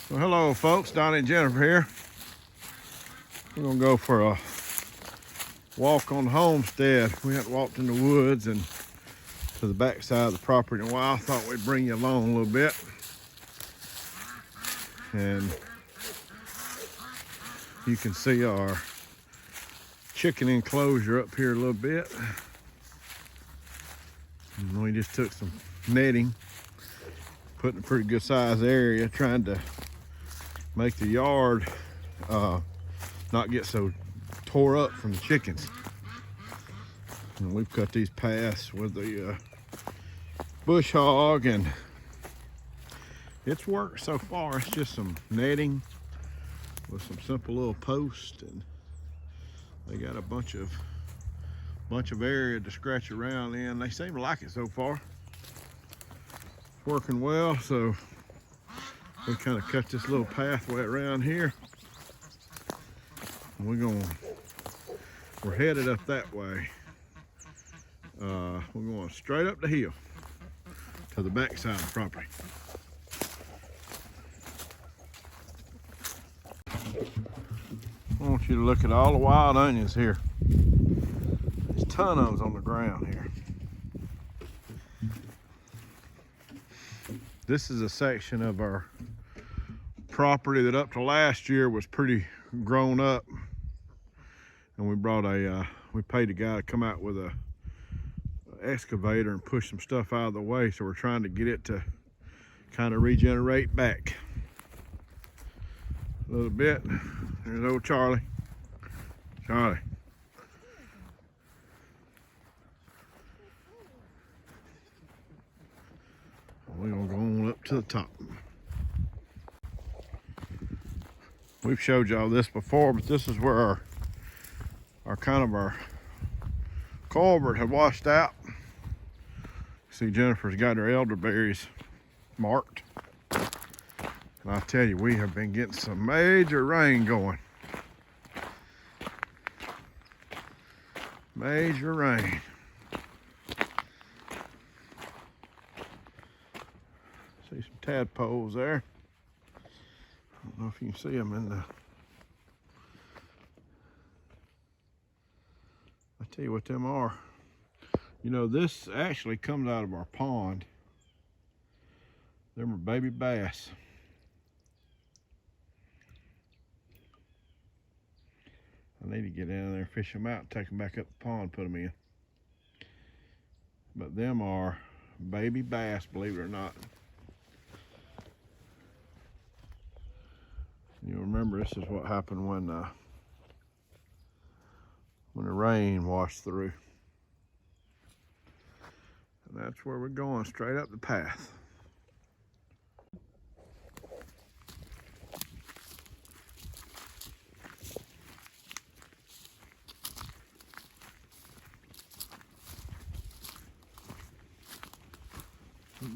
Well, hello folks, Donnie and Jennifer here. We're gonna go for a walk on the homestead. We haven't walked in the woods and to the back side of the property in a while. I thought we'd bring you along a little bit. And you can see our chicken enclosure up here a little bit. And we just took some netting, put in a pretty good size area, trying to make the yard not get so tore up from the chickens. And we've cut these paths with the bush hog, and it's worked so far. It's just some netting with some simple little posts, and they got a bunch of area to scratch around in. They seem to like it so far. It's working well, so we kind of cut this little pathway around here. And we're headed up that way. We're going straight up the hill to the back side of the property. I want you to look at all the wild onions here. There's a ton of them on the ground here. This is a section of our property that up to last year was pretty grown up, and we paid a guy to come out with a excavator and push some stuff out of the way, so we're trying to get it to kind of regenerate back a little bit. There's old Charlie. We're gonna go on up to the top. We've showed y'all this before, but this is where our culvert had washed out. See, Jennifer's got her elderberries marked. And I tell you, we have been getting some major rain going. Major rain. See some tadpoles there. I don't know if you can see them in the... I tell you what them are. You know, this actually comes out of our pond. Them are baby bass. I need to get down there, fish them out, take them back up the pond, put them in. But them are baby bass, believe it or not. You remember, this is what happened when the rain washed through. And that's where we're going, straight up the path.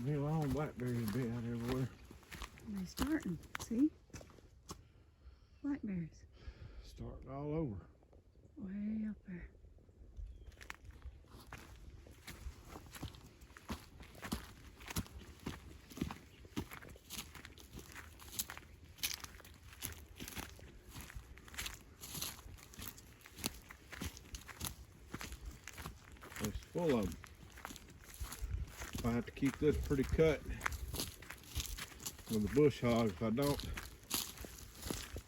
Be long blackberries be out everywhere. They're starting, see? Blackberries. Starting all over. Way up there. It's full of them. I have to keep this pretty cut with the bush hog. If I don't,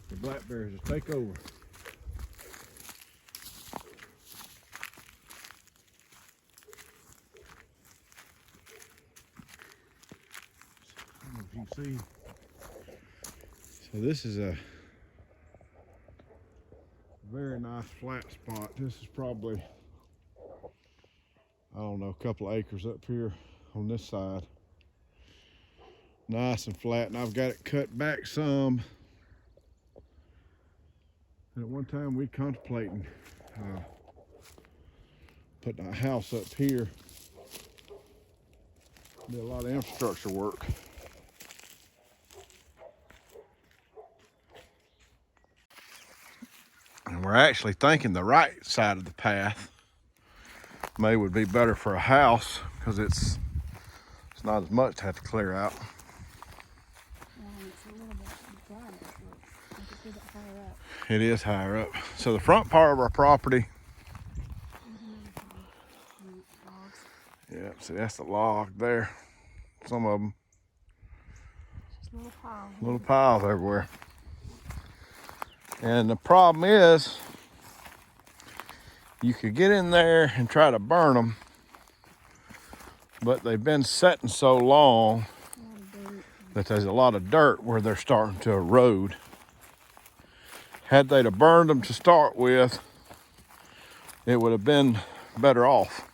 the blackberries will take over. I don't know if you can see. So this is a very nice flat spot. This is probably, I don't know, a couple of acres up here on this side. Nice and flat, and I've got it cut back some. And at one time we contemplating putting a house up here. Did a lot of infrastructure work. And we're actually thinking the right side of the path maybe would be better for a house, because it's not as much to have to clear out. It's a little bit It is higher up. So the front part of our property, yeah, see that's the log there. Some of them. Just little piles. Little piles everywhere. And the problem is, you could get in there and try to burn them, but they've been setting so long that there's a lot of dirt where they're starting to erode. Had they'd have burned them to start with, it would have been better off.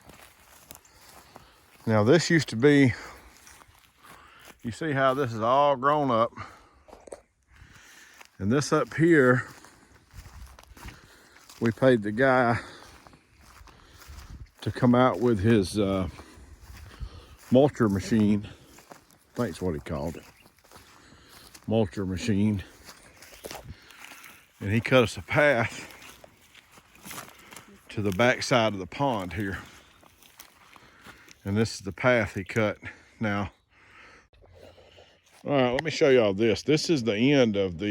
Now this used to be, you see how this is all grown up, and this up here, we paid the guy to come out with his mulcher machine. I think that's what he called it. Mulcher machine. And he cut us a path to the back side of the pond here. And this is the path he cut. Now, all right, let me show y'all this. This is the end of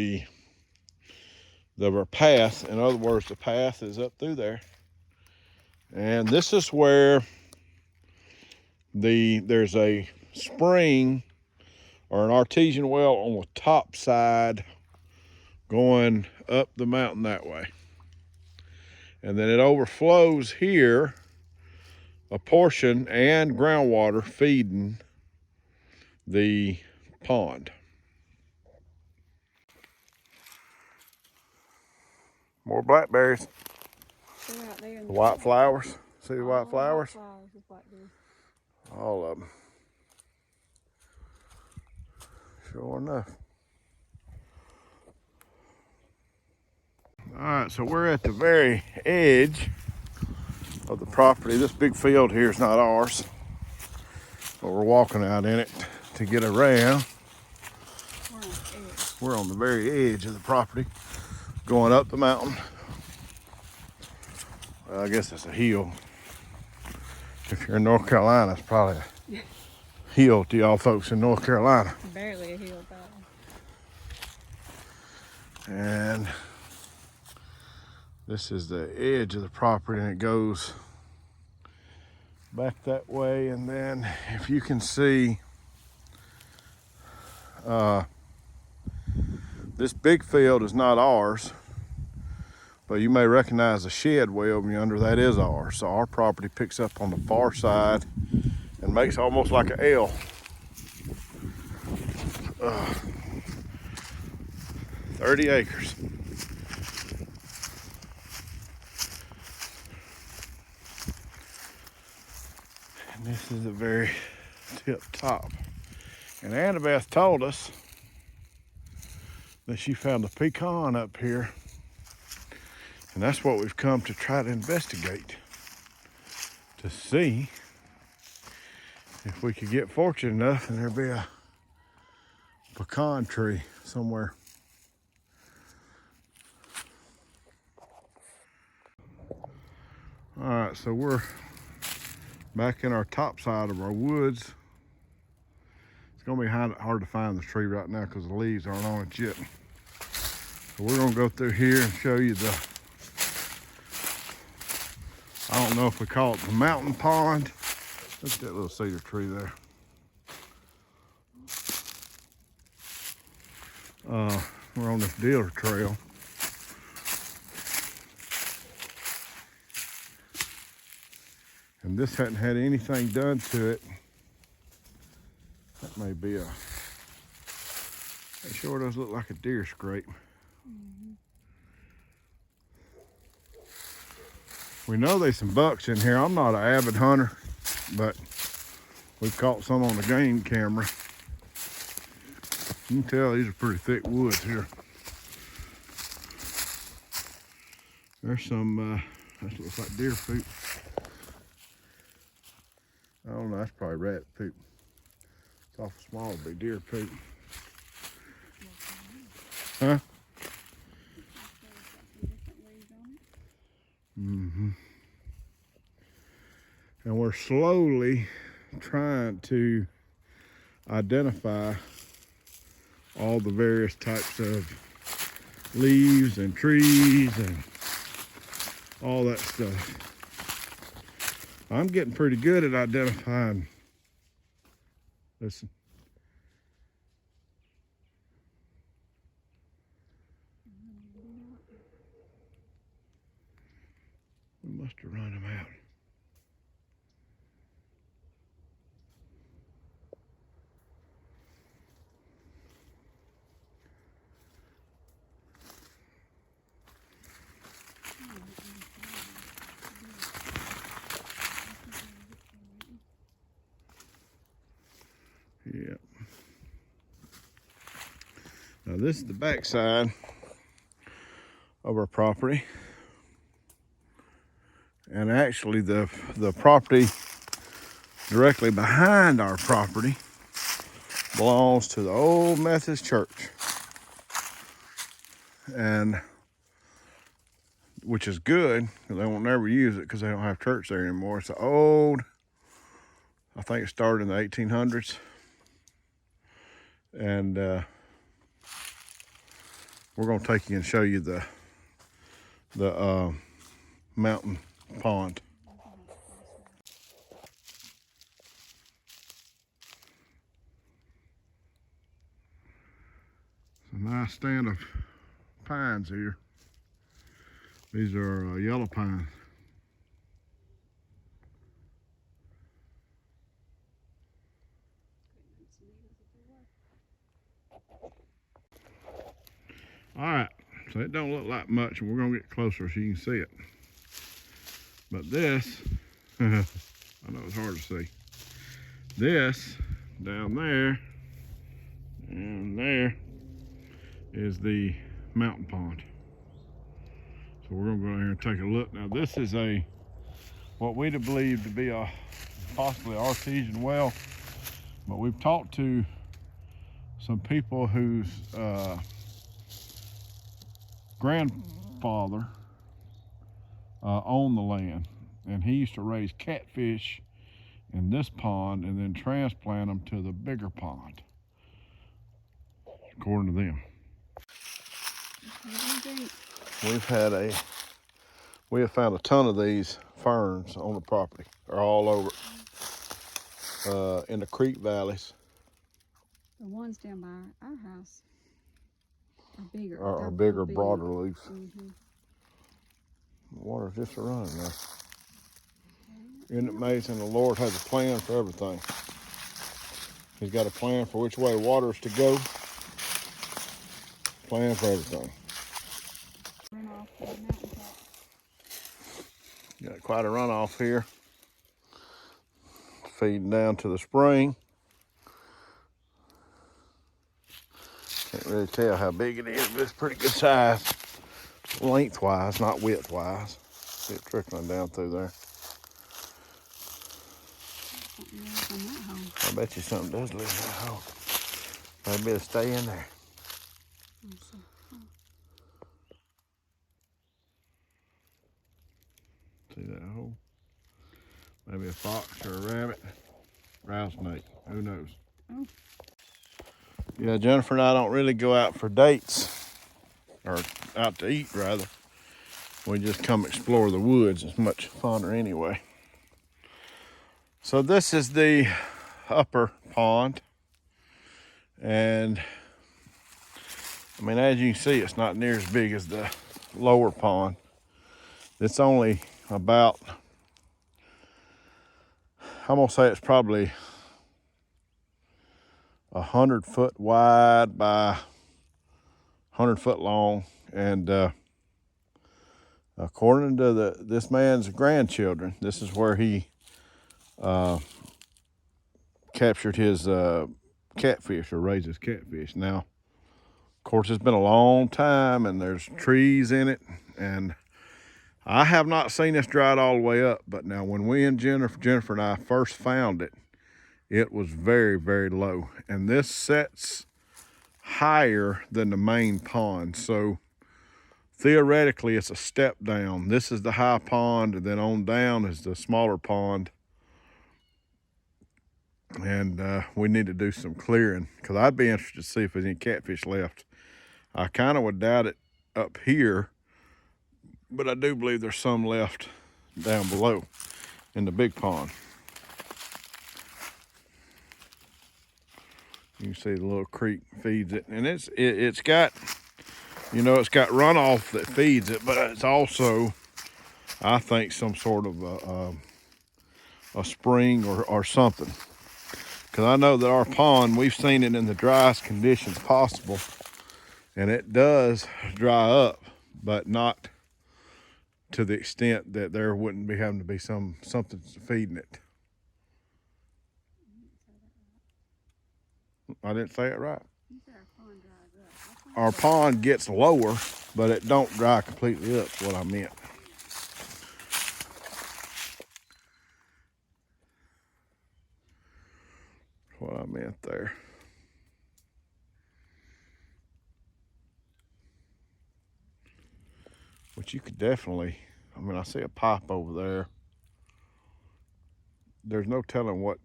our path. In other words, the path is up through there. And this is where there's a spring or an artesian well on the top side going up the mountain that way. And then it overflows here, a portion, and groundwater feeding the pond. More blackberries. They're out there. The white flowers. See the white flowers? Blackberries. All of them. Sure enough. All right, so we're at the very edge of the property. This big field here is not ours, but we're walking out in it to get around. We're on the very edge of the property, going up the mountain. Well, I guess it's a hill. If you're in North Carolina, it's probably a hill to y'all folks in North Carolina. Barely a hill, though. And this is the edge of the property, and it goes back that way. And then if you can see, this big field is not ours, but you may recognize the shed way over yonder. That is ours. So our property picks up on the far side and makes almost like an L. 30 acres. And this is the very tip top. And Annabeth told us that she found a pecan up here. And that's what we've come to try to investigate, to see if we could get fortunate enough and there'd be a pecan tree somewhere. All right, so we're back in our top side of our woods. It's gonna be hard to find the tree right now because the leaves aren't on it yet. So we're gonna go through here and show you I don't know if we call it the mountain pond. Look at that little cedar tree there. We're on this deer trail. And this hadn't had anything done to it. That may be it sure does look like a deer scrape. We know there's some bucks in here. I'm not an avid hunter, but we've caught some on the game camera. You can tell these are pretty thick woods here. There's some, that looks like deer poop. I don't know, that's probably rat poop. It's awful small to be deer poop. Huh? Mm-hmm. And we're slowly trying to identify all the various types of leaves and trees and all that stuff. I'm getting pretty good at identifying. Listen. We must have run them out. Yep. Now this is the backside of our property. And actually the property directly behind our property belongs to the old Methodist church. And which is good, because they won't never use it because they don't have church there anymore. It's old, I think it started in the 1800s. And we're gonna take you and show you the mountain pond. It's a nice stand of pines here. These are yellow pines. All right, so it don't look like much, and we're gonna get closer so you can see it. But this, I know it's hard to see. This down there and there is the mountain pond. So we're gonna go in here and take a look. Now this is what we believe to be a possibly artesian well, but we've talked to some people whose grandfather owned the land, and he used to raise catfish in this pond and then transplant them to the bigger pond, according to them. We have found a ton of these ferns on the property. They're all over in the creek valleys. The ones down by our house are bigger. Are bigger, broader leaves. Mm-hmm. The water's just running now. Isn't it amazing? The Lord has a plan for everything. He's got a plan for which way water is to go. Plan for everything. Runoff from the mountaintop. Got quite a runoff here. Feeding down to the spring. Can't really tell how big it is, but it's pretty good size. Lengthwise, not widthwise. See it trickling down through there. I bet you something does live in that hole. Maybe it'll stay in there. See that hole? Maybe a fox or a rabbit. Rattlesnake, who knows? Oh. Yeah, Jennifer and I don't really go out for dates, or out to eat rather. We just come explore the woods. It's much funner anyway. So this is the upper pond. And I mean, as you can see, it's not near as big as the lower pond. It's only about, I'm gonna say it's probably 100 foot wide by 100 foot long. And according to this man's grandchildren, this is where he captured his catfish, or raises catfish. Now, of course, it's been a long time and there's trees in it, and I have not seen this dried all the way up, but now when we and Jennifer and I first found it, it was very, very low. And this sets higher than the main pond. So theoretically, it's a step down. This is the high pond, and then on down is the smaller pond. And we need to do some clearing, because I'd be interested to see if there's any catfish left. I kind of would doubt it up here, but I do believe there's some left down below in the big pond. You can see the little creek feeds it, and it's got, you know, it's got runoff that feeds it, but it's also, I think, some sort of a spring or something. Because I know that our pond, we've seen it in the driest conditions possible, and it does dry up, but not to the extent that there wouldn't be having to be something feeding it. I didn't say it right. You said our pond dries up. Our pond gets lower, but it don't dry completely up, is what I meant. What I meant there. But you could definitely, I mean, I see a pipe over there. There's no telling what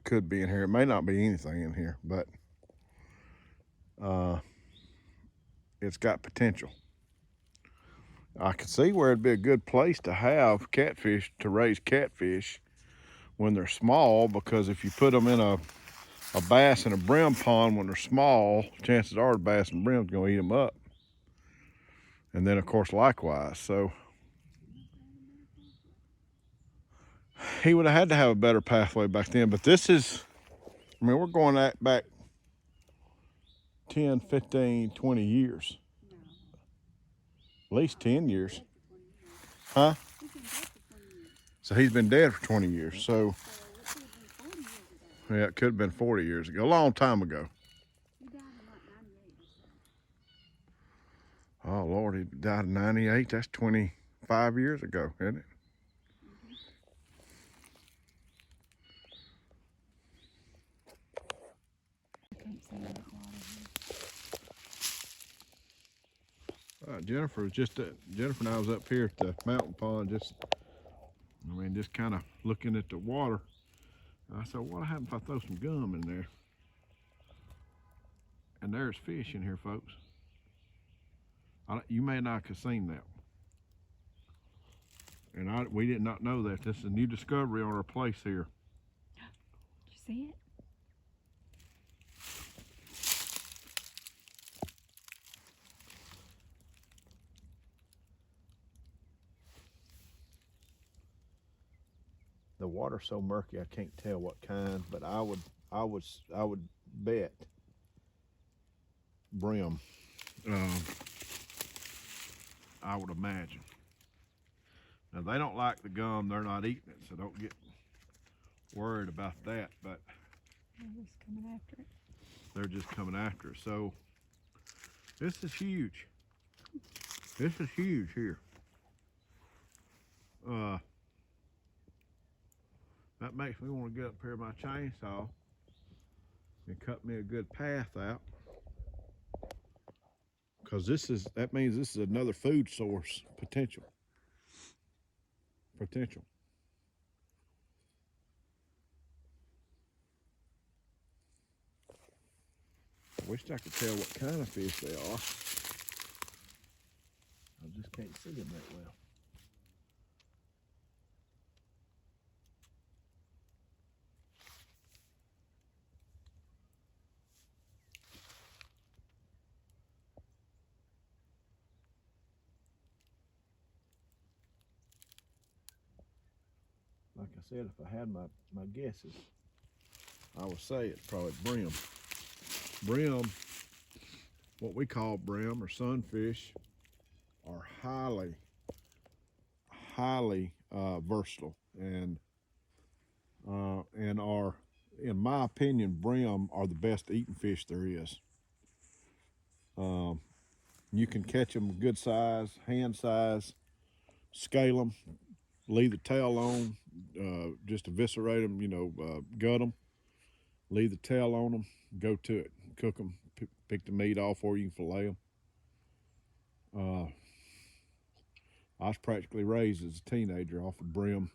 could be in here. It may not be anything in here, but it's got potential. I could see where it'd be a good place to have catfish, to raise catfish when they're small, because if you put them in a bass and a brim pond when they're small, chances are the bass and brim's gonna eat them up. And then of course likewise, so he would have had to have a better pathway back then. But this is, I mean, we're going back 10, 15, 20 years. No. At least 10 years. Dead for 20 years. Huh? He's been dead for 20 years. So he's been dead for 20 years. So, So it could have been 40 years ago. yeah, it could have been 40 years ago, a long time ago. He died in like 98 or so. Oh, Lord, he died in 98. That's 25 years ago, isn't it? I can't see that water here. Jennifer was Jennifer and I was up here at the mountain pond, just kind of looking at the water. And I said, what happens if I throw some gum in there? And there's fish in here, folks. You may not have seen that. And we did not know that. This is a new discovery on our place here. Did you see it? The water's so murky I can't tell what kind, but I would bet brim. I would imagine. Now they don't like the gum; they're not eating it, so don't get worried about that. But They're just coming after it. they're just coming after it. So this is huge. This is huge here. That makes me want to get up here with my chainsaw and cut me a good path out, because that means this is another food source potential. I wish I could tell what kind of fish they are. I just can't see them that well. Like I said, if I had my guesses, I would say it's probably brim. Brim, what we call brim or sunfish, are highly versatile, and are, in my opinion, brim are the best eating fish there is. You can catch them good size, hand size, scale them, leave the tail on, just eviscerate them, gut them, leave the tail on them, go to it, cook them, pick the meat off, or you can fillet them. I was practically raised as a teenager off of brim,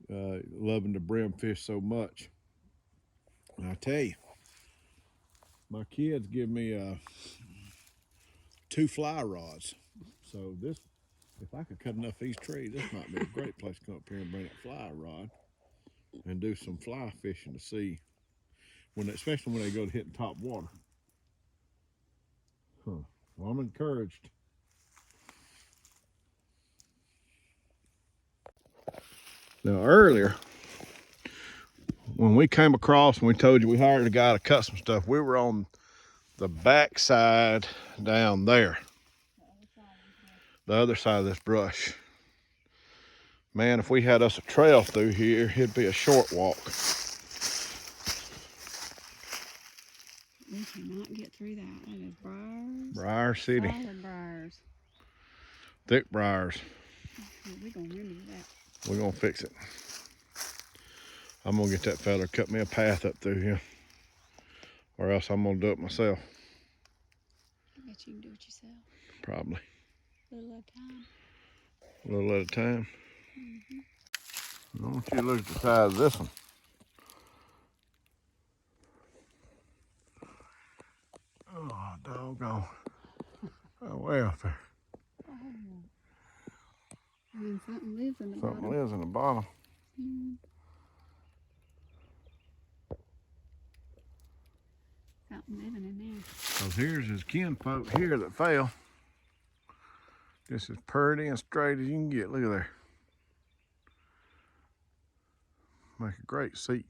loving the brim fish so much. And I tell you, my kids give me 2 fly rods. So this, if I could cut enough of these trees, this might be a great place to come up here and bring that fly rod and do some fly fishing to see when, especially when they go to hitting top water. Huh. Well, I'm encouraged. Now earlier, when we came across and we told you we hired a guy to cut some stuff, we were on the back side down there. The other side of this brush. Man, if we had us a trail through here, it'd be a short walk. We cannot get through that. That is briars. Briar City. Solid briars. Thick briars. We're going to remedy that. We're gonna fix it. I'm gonna get that fella to cut me a path up through here, or else I'm gonna do it myself. I bet you can do it yourself. Probably. A little at a time. A little at a time. I want you to look at the size of this one. Oh, doggone. Oh, way up there. Oh. And then something lives in the Something bottom. lives in the bottom. Something living in there. Because here's his kinfolk here that fell. Just as purty and straight as you can get. Look at there. Make a great seat.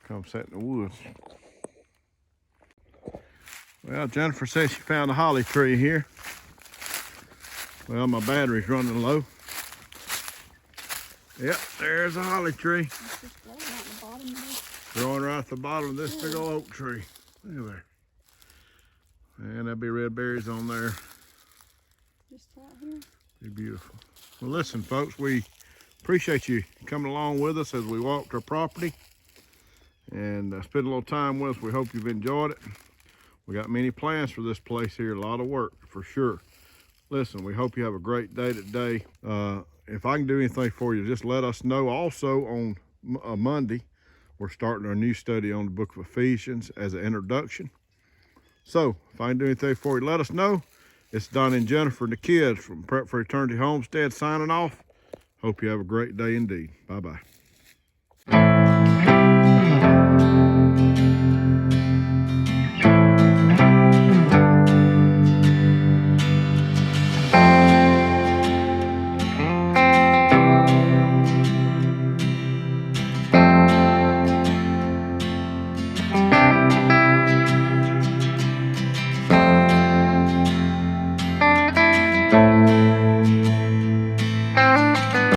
Come sit in the woods. Well, Jennifer says she found a holly tree here. Well, my battery's running low. Yep, there's a holly tree. It's just growing out the bottom of this. Growing right at the bottom of this big old oak tree. Look at there. And there'll be red berries on there. Just right here. Be beautiful. Well, listen, folks, we appreciate you coming along with us as we walked our property and spend a little time with us. We hope you've enjoyed it. We got many plans for this place here, a lot of work for sure. Listen, we hope you have a great day today. If I can do anything for you, just let us know. Also on Monday, we're starting our new study on the book of Ephesians as an introduction. So if I can do anything for you, let us know. It's Donnie and Jennifer and the kids from Prep for Eternity Homestead signing off. Hope you have a great day indeed. Bye-bye.